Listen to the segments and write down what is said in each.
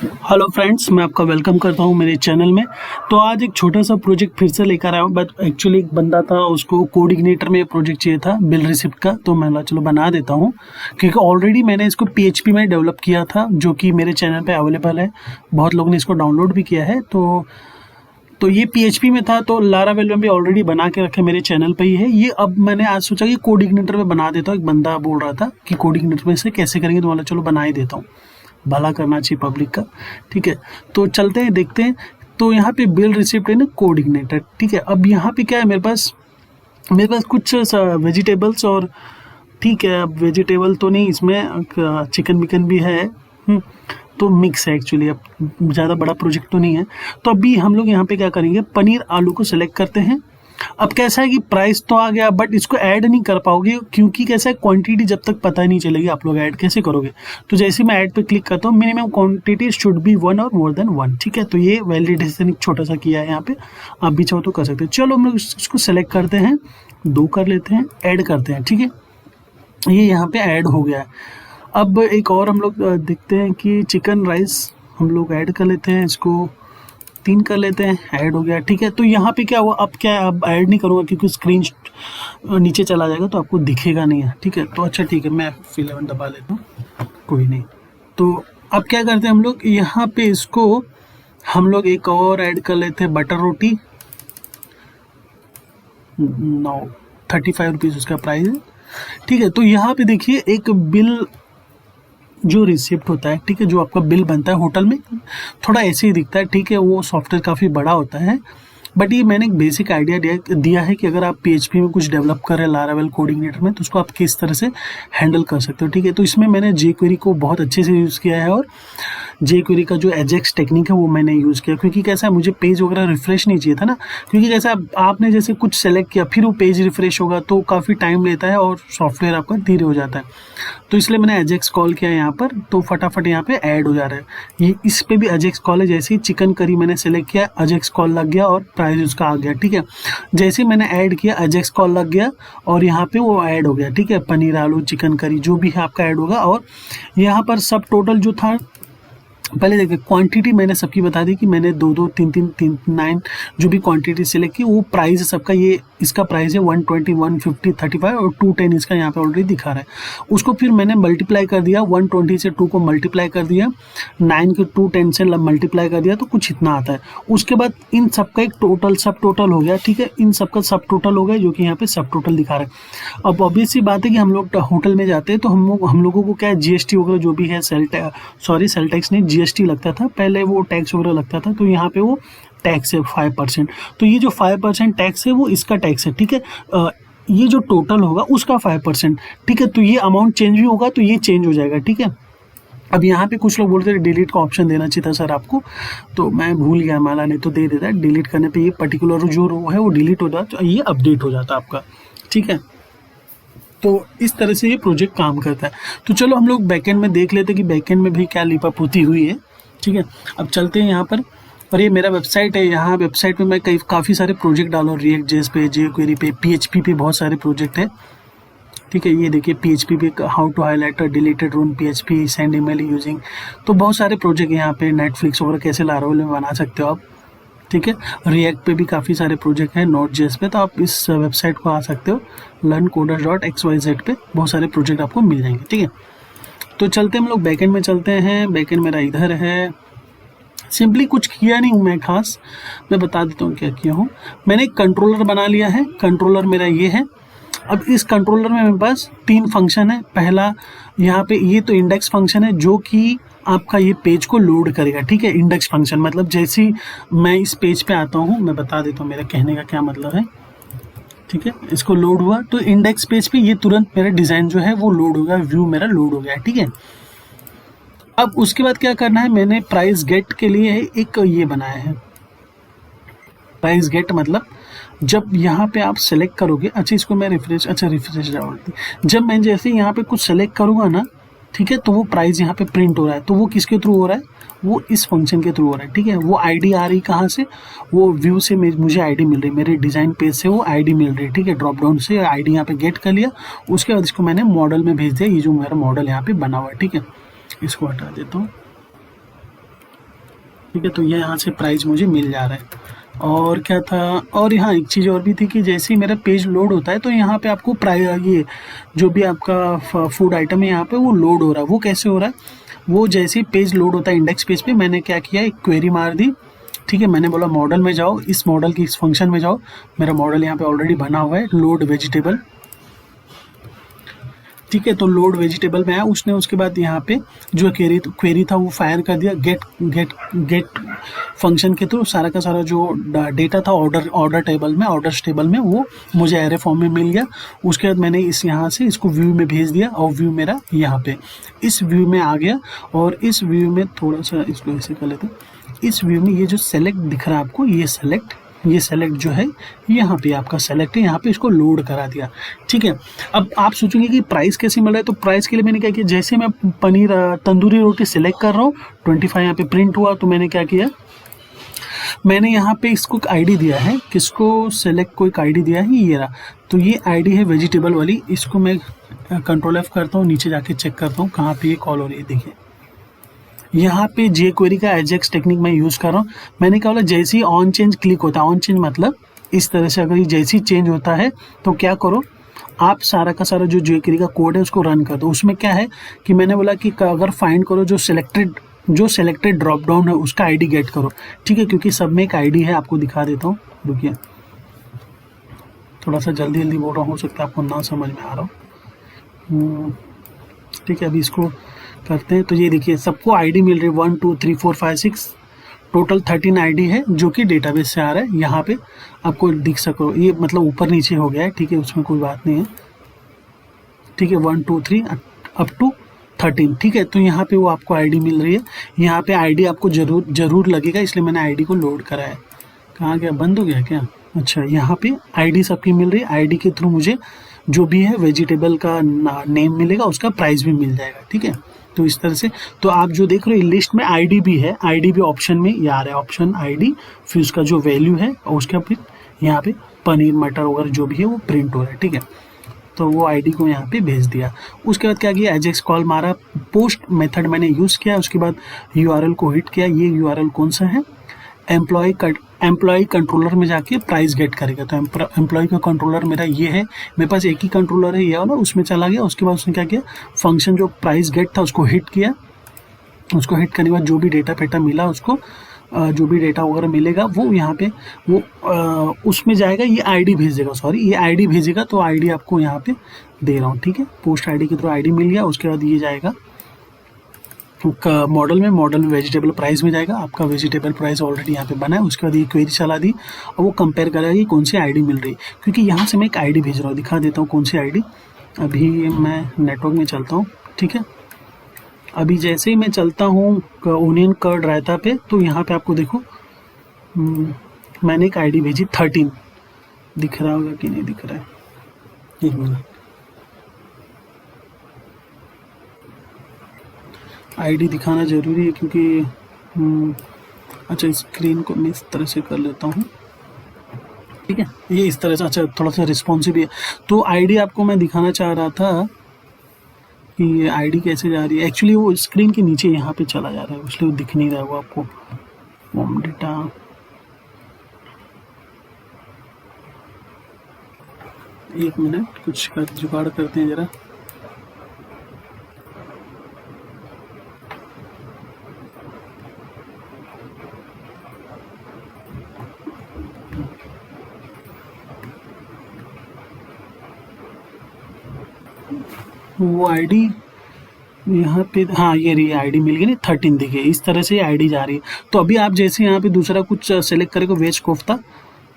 Hello friends, मैं आपका welcome करता हूं मेरे चैनल में। तो आज एक छोटा सा प्रोजेक्ट फिर से लेकर आया हूं, बट एक्चुअली एक बंदा था, उसको कोडिग्नेटर में प्रोजेक्ट चाहिए था बिल रिसिप्ट का, तो मैंने चलो बना देता हूं, क्योंकि ऑलरेडी मैंने इसको पीएचपी में डेवलप किया था, जो कि मेरे चैनल पे अवेलेबल है। बहुत लोगों ने इसको डाउनलोड भी किया है। तो ये पीएचपी में था, तो लारावेल में भी ऑलरेडी बना के रखे मेरे चैनल पे ही है ये। अब मैंने आज सोचा कि कोडिग्नेटर में बना देता हूँ। एक बंदा बोल रहा था कि कोडिग्नेटर में से कैसे करेंगे, तो बोला चलो बना ही देता हूँ, भला करना चाहिए पब्लिक का। ठीक है, तो चलते हैं देखते हैं। तो यहाँ पे बिल रिसिप्ट है ना, कोडिग्नेटर। ठीक है, अब यहाँ पे क्या है, मेरे पास कुछ वेजिटेबल्स और, ठीक है, अब वेजिटेबल तो नहीं, इसमें चिकन विकन भी है। तो मिक्स है एक्चुअली, अब ज़्यादा बड़ा प्रोजेक्ट तो नहीं है। तो अभी हम लोग यहाँ पे क्या करेंगे, पनीर आलू को सिलेक्ट करते हैं। अब कैसा है कि प्राइस तो आ गया, बट इसको ऐड नहीं कर पाओगे, क्योंकि कैसा है, क्वांटिटी जब तक पता नहीं चलेगी आप लोग ऐड कैसे करोगे। तो जैसे मैं ऐड पे क्लिक करता हूँ, मिनिमम क्वांटिटी शुड बी 1 और मोर देन 1। ठीक है, तो ये वैलिडेशन एक छोटा सा किया है यहाँ पे, आप भी चाहो तो कर सकते हैं। चलो हम लोग इसको सेलेक्ट करते हैं, 2 कर लेते हैं, ऐड करते हैं। ठीक है, ये यहाँ पे ऐड हो गया है। अब एक और हम लोग देखते हैं कि चिकन राइस हम लोग ऐड कर लेते हैं, इसको 3 कर लेते हैं, ऐड हो गया। ठीक है, तो यहाँ पे क्या हुआ, अब क्या है, अब ऐड नहीं करूँगा क्योंकि स्क्रीन नीचे चला जाएगा तो आपको दिखेगा नहीं है। ठीक है, तो अच्छा ठीक है, मैं F11 दबा लेता हूँ, कोई नहीं। तो अब क्या करते हैं हम लोग, यहाँ पे इसको हम लोग एक और ऐड कर लेते हैं, बटर रोटी। 35 रुपीज़ उसका प्राइस है। ठीक है, तो यहाँ पे देखिए एक बिल जो रिसिप्ट होता है, ठीक है, जो आपका बिल बनता है होटल में, थोड़ा ऐसे ही दिखता है। ठीक है, वो सॉफ्टवेयर काफ़ी बड़ा होता है, बट ये मैंने एक बेसिक आइडिया दिया है कि अगर आप पीएचपी में कुछ डेवलप कर रहे हैं लारावेल कोडिग्नेटर में, तो उसको आप किस तरह से हैंडल कर सकते हो। ठीक है, तो इसमें मैंने जेक्वेरी को बहुत अच्छे से यूज़ किया है, और जेक्वेरी का जो एजेक्स टेक्निक है वो मैंने यूज़ किया, क्योंकि कैसा है, मुझे पेज वगैरह रिफ्रेश नहीं चाहिए था ना, क्योंकि कैसा आपने जैसे कुछ सेलेक्ट किया फिर वो पेज रिफ्रेश होगा तो काफ़ी टाइम लेता है और सॉफ्टवेयर आपका धीरे हो जाता है। तो इसलिए मैंने एजेक्स कॉल किया यहाँ पर, तो फटाफट यहाँ पे ऐड हो जा रहा है। ये इस पे भी एजेक्स कॉल है, जैसे ही चिकन करी मैंने सेलेक्ट किया, एजेक्स कॉल लग गया और प्राइस उसका आ गया। ठीक है, जैसे मैंने ऐड किया, एजेक्स कॉल लग गया और यहाँ पे वो ऐड हो गया। ठीक है, पनीर आलू चिकन करी जो भी है आपका ऐड होगा। और यहाँ पर सब टोटल जो था, पहले देखिए क्वांटिटी मैंने सबकी बता दी कि मैंने 2 3 3 3 9 जो भी क्वांटिटी सिलेक्ट की, वो प्राइस है सबका। ये इसका प्राइस है 120 150 35 और 210 इसका यहाँ पे ऑलरेडी दिखा रहा है। उसको फिर मैंने मल्टीप्लाई कर दिया, 120 से 2 को मल्टीप्लाई कर दिया, 9 के 210 से मल्टीप्लाई कर दिया, तो कुछ इतना आता है। उसके बाद इन सबका एक टोटल सब टोटल हो गया। ठीक है, इन सबका सब टोटल हो गया, जो कि यहाँ पे सब टोटल दिखा रहा है। अब ऑब्वियस सी बात है कि हम लोग होटल में जाते हैं तो हम लोगों को क्या है, जीएसटी वगैरह जो भी है, सेल टैक्स नहीं, जीएसटी लगता था पहले, वो टैक्स वगैरह लगता था, तो यहाँ पे वो टैक्स है 5%। तो ये जो 5% टैक्स है वो इसका टैक्स है। ठीक है, ये जो टोटल होगा उसका 5%। ठीक है, तो ये अमाउंट चेंज भी होगा तो ये चेंज हो जाएगा। ठीक है, अब यहाँ पे कुछ लोग बोलते हैं डिलीट का ऑप्शन देना चाहिए था सर आपको, तो मैं भूल गया, माला नहीं तो दे देता है। डिलीट करने पे ये पर्टिकुलर जो रो है वो डिलीट हो जाता है, ये अपडेट हो जाता है आपका। ठीक है, तो इस तरह से ये प्रोजेक्ट काम करता है। तो चलो हम लोग बैकएंड में देख लेते हैं कि बैकएंड में भी क्या लिपापोती हुई है। ठीक है, अब चलते हैं यहाँ पर, और ये मेरा वेबसाइट है। यहाँ वेबसाइट में मैं काफ़ी सारे प्रोजेक्ट डाला हूँ, रिएक्ट जेएस पे, जेक्वेरी पे, पीएचपी पे बहुत सारे प्रोजेक्ट है। ठीक है, ये देखिए पीएचपी पे how to highlight deleted room PHP, send email using, तो बहुत सारे प्रोजेक्ट यहाँ पे, नेटफ्लिक्स वगैरह कैसे लारावेल में बना सकते हो आप। ठीक है, रिएक्ट पे भी काफ़ी सारे प्रोजेक्ट हैं, नोट जेएस पे, तो आप इस वेबसाइट को आ सकते हो, learncoder.xyz पे बहुत सारे प्रोजेक्ट आपको मिल जाएंगे। ठीक है, तो चलते हम लोग बैकएंड में चलते हैं। बैकएंड मेरा इधर है। सिंपली कुछ किया नहीं हूँ मैं खास, मैं बता देता हूँ क्या किया हूँ। मैंने एक कंट्रोलर बना लिया है, कंट्रोलर मेरा ये है। अब इस कंट्रोलर में मेरे पास 3 फंक्शन है। पहला यहाँ पे ये तो इंडेक्स फंक्शन है, जो कि आपका ये पेज को लोड करेगा। ठीक है, इंडेक्स फंक्शन मतलब जैसे ही मैं इस पेज पे आता हूँ, मैं बता देता हूँ मेरे कहने का क्या मतलब है। ठीक है, इसको लोड हुआ तो इंडेक्स पेज पे ये तुरंत मेरा डिज़ाइन जो है वो लोड हो गया, व्यू मेरा लोड हो गया। ठीक है, अब उसके बाद क्या करना है, मैंने प्राइस गेट के लिए एक ये बनाया है। प्राइस गेट मतलब जब यहाँ पे आप सेलेक्ट करोगे, अच्छा इसको मैं रिफ्रेश जब मैं जैसे यहाँ पे कुछ सेलेक्ट करूँगा ना, ठीक है, तो वो प्राइस यहाँ पे प्रिंट हो रहा है। तो वो किसके थ्रू हो रहा है, वो इस फंक्शन के थ्रू हो रहा है। ठीक है, वो आईडी आ रही कहाँ से, वो व्यू से मुझे आईडी मिल रही है, मेरे डिज़ाइन पेज से वो आईडी मिल रही है। ठीक है, ड्रॉप डाउन से आईडी यहाँ पे गेट कर लिया, उसके बाद इसको मैंने मॉडल में भेज दिया। ये जो मेरा मॉडल यहाँ पे बना हुआ है, ठीक है, इसको हटा देता हूँ। ठीक है, तो ये यहाँ से प्राइस मुझे मिल जा रहा है। और क्या था, और यहाँ एक चीज़ और भी थी कि जैसे ही मेरा पेज लोड होता है तो यहाँ पे आपको ये जो भी आपका फूड आइटम है यहाँ पे वो लोड हो रहा है। वो कैसे हो रहा है, वो जैसे ही पेज लोड होता है इंडेक्स पेज पे, मैंने क्या किया, एक क्वेरी मार दी। ठीक है, मैंने बोला मॉडल में जाओ, इस मॉडल की इस फंक्शन में जाओ। मेरा मॉडल यहाँ पे ऑलरेडी बना हुआ है, लोड वेजिटेबल। ठीक है, तो लोड वेजिटेबल में आया, उसने उसके बाद यहाँ पे जो क्वेरी था वो फायर कर दिया। गेट फंक्शन के थ्रू सारा का सारा जो डेटा था ऑर्डर टेबल में वो मुझे एरे फॉर्म में मिल गया। उसके बाद मैंने इस यहाँ से इसको व्यू में भेज दिया और व्यू मेरा यहाँ पे इस व्यू में आ गया। और इस व्यू में थोड़ा सा इसको ऐसे कर लेते हैं। इस व्यू में ये जो सेलेक्ट दिख रहा है आपको, ये सेलेक्ट जो है यहाँ पे आपका सेलेक्ट है, यहाँ पे इसको लोड करा दिया। ठीक है, अब आप सोचेंगे कि प्राइस कैसे मिल रहा है, तो प्राइस के लिए मैंने क्या किया, जैसे मैं पनीर तंदूरी रोटी सिलेक्ट कर रहा हूँ 25 यहाँ पे प्रिंट हुआ, तो मैंने क्या किया, मैंने यहाँ पे इसको एक आईडी दिया है, किसको सेलेक्ट को एक आईडी दिया है, ये रहा। तो ये आईडी है वेजिटेबल वाली, इसको मैं कंट्रोल F करता हूँ, नीचे जाके चेक करता हूँ कहाँ पे ये कॉल हो रही है। देखिए यहाँ पे जे क्वेरी का एजेक्स टेक्निक मैं यूज़ कर रहा हूँ। मैंने क्या बोला, जैसे ही ऑन चेंज क्लिक होता है, ऑन चेंज मतलब इस तरह से अगर ये जैसे ही चेंज होता है तो क्या करो, आप सारा का सारा जो जे क्वेरी का कोड है उसको रन कर दो। उसमें क्या है कि मैंने बोला कि अगर फाइंड करो जो सेलेक्टेड ड्रॉप डाउन है उसका आईडी गेट करो। ठीक है, क्योंकि सब में एक आईडी है, आपको दिखा देता हूँ, रुकिए, थोड़ा सा जल्दी बोल रहा हूँ, हो सकता है आपको ना समझ में आ रहा हो। ठीक है, अभी इसको करते हैं। तो ये देखिए सबको आईडी मिल रही है 1 2 3 4 5 6, टोटल 13 आईडी है जो कि डेटाबेस से आ रहा है। यहाँ पे आपको दिख सको, ये मतलब ऊपर नीचे हो गया है। ठीक है, उसमें कोई बात नहीं है। ठीक है, 1 2 3 अप टू 13। ठीक है, तो यहाँ पे वो आपको आईडी मिल रही है। यहाँ पे आईडी आपको जरूर लगेगा, इसलिए मैंने आईडी को लोड करा है। कहाँ गया, बंद हो गया क्या? अच्छा, यहाँ पे आईडी सबकी मिल रही है। आईडी के थ्रू मुझे जो भी है वेजिटेबल का नेम मिलेगा, उसका प्राइस भी मिल जाएगा। ठीक है, तो इस तरह से, तो आप जो देख रहे हो लिस्ट में आईडी भी है, आईडी भी ऑप्शन में ये आ रहा है, ऑप्शन आईडी, फिर उसका जो वैल्यू है और उसके फिर यहाँ पे पनीर मटर वगैरह जो भी है वो प्रिंट हो रहा है। ठीक है, तो वो आईडी को यहाँ पे भेज दिया। उसके बाद क्या किया, एजेक्स कॉल मारा, पोस्ट मेथड मैंने यूज़ किया, उसके बाद यूआरएल को हिट किया। ये यूआरएल कौन सा है, एम्प्लॉय कंट्रोलर में जाके प्राइस गेट करेगा। तो एम्प्लॉय का कंट्रोलर मेरा ये है, मेरे पास एक ही कंट्रोलर है ये वाला, उसमें चला गया। उसके बाद उसने क्या किया, फंक्शन जो प्राइस गेट था उसको हिट किया। उसको हिट करने के बाद जो भी डेटा पेटा मिला उसको जो भी डेटा वगैरह मिलेगा वो यहाँ पे वो उसमें जाएगा। ये आईडी भेजेगा, ये आईडी भेजेगा, तो आईडी आपको यहाँ पे दे रहा हूँ। ठीक है, पोस्ट आईडी के थ्रू आईडी मिल गया। उसके बाद ये जाएगा मॉडल में वेजिटेबल प्राइस में जाएगा। आपका वेजिटेबल प्राइस ऑलरेडी यहाँ पे बना है। उसके बाद ये क्वेरी चला दी और वो कंपेयर करेगा कि कौन सी आईडी मिल रही है, क्योंकि यहाँ से मैं एक आईडी भेज रहा हूँ, दिखा देता हूँ कौन सी आईडी। अभी मैं नेटवर्क में चलता हूँ। ठीक है, अभी जैसे ही मैं चलता हूँ ओनियन कर्ड रायता पे, तो यहाँ पे आपको देखो मैंने एक आईडी भेजी 13, दिख रहा होगा कि नहीं दिख रहा है, एक मिनट, आईडी दिखाना ज़रूरी है क्योंकि अच्छा स्क्रीन को मैं इस तरह से कर लेता हूँ। ठीक है, ये इस तरह से, अच्छा थोड़ा सा रिस्पॉन्सिव है। तो आईडी आपको मैं दिखाना चाह रहा था कि ये आईडी कैसे जा रही है। एक्चुअली वो स्क्रीन के नीचे यहाँ पे चला जा रहा है, इसलिए वो दिख नहीं रहा है वो आपको। होम डेटा, एक मिनट, कुछ जुगाड़ करते हैं ज़रा। वो आईडी यहाँ पे, हाँ ये रही आईडी मिल गई ना, 13 देखिए, इस तरह से आईडी जा रही है। तो अभी आप जैसे यहाँ पे दूसरा कुछ सेलेक्ट करेंगे वेज कोफ्ता,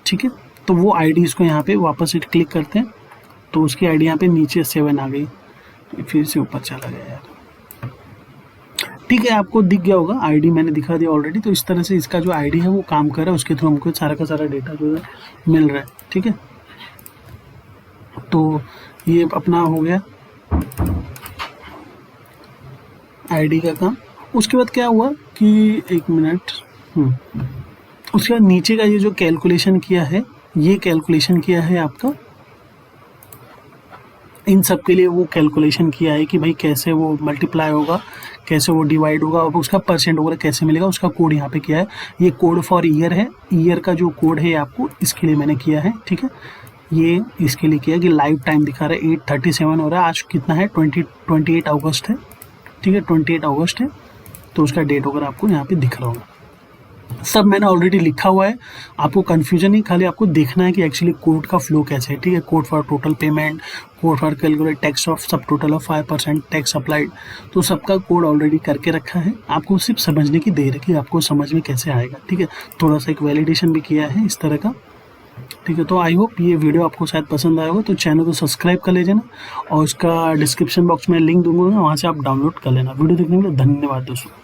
ठीक है, तो वो आईडी इसको यहाँ पे वापस से क्लिक करते हैं, तो उसकी आईडी यहाँ पे नीचे 7 आ गई, फिर से ऊपर चला गया यार। ठीक है, आपको दिख गया होगा, आईडी मैंने दिखा दिया ऑलरेडी। तो इस तरह से इसका जो आईडी है वो काम कर रहा है, उसके थ्रू हमको सारा का सारा डेटा जो है मिल रहा है। ठीक है, तो ये अपना हो गया आईडी का काम। उसके बाद क्या हुआ कि एक मिनट, उसके बाद नीचे का ये जो कैलकुलेशन किया है, ये कैलकुलेशन किया है आपका इन सब के लिए वो कैलकुलेशन किया है कि भाई कैसे वो मल्टीप्लाई होगा, कैसे वो डिवाइड होगा और उसका परसेंट वगैरह कैसे मिलेगा, उसका कोड यहाँ पे किया है। ये कोड फॉर ईयर है, ईयर का जो कोड है आपको इसके लिए मैंने किया है, ठीक है। ये इसके लिए किया कि लाइव टाइम दिखा रहा है 8:37 हो रहा है। आज कितना है 28 अगस्त है, ठीक है, 28 अगस्त है, तो उसका डेट वगैरह आपको यहाँ पे दिख रहा होगा। सब मैंने ऑलरेडी लिखा हुआ है, आपको कन्फ्यूजन नहीं, खाली आपको देखना है कि एक्चुअली कोड का फ्लो कैसे है, ठीक है। Code for total payment, code for calculate tax of सब टोटल ऑफ 5% टैक्स अप्लाइड, तो सबका कोड ऑलरेडी करके रखा है। आपको सिर्फ समझने की देर है कि आपको समझ में कैसे आएगा, ठीक है। थोड़ा सा एक वैलिडेशन भी किया है इस तरह का, ठीक है। तो आई होप ये वीडियो आपको शायद पसंद आया होगा, तो चैनल को सब्सक्राइब कर लीजिए ना, और उसका डिस्क्रिप्शन बॉक्स में लिंक दूंगा, वहाँ से आप डाउनलोड कर लेना। वीडियो देखने के लिए धन्यवाद दोस्तों।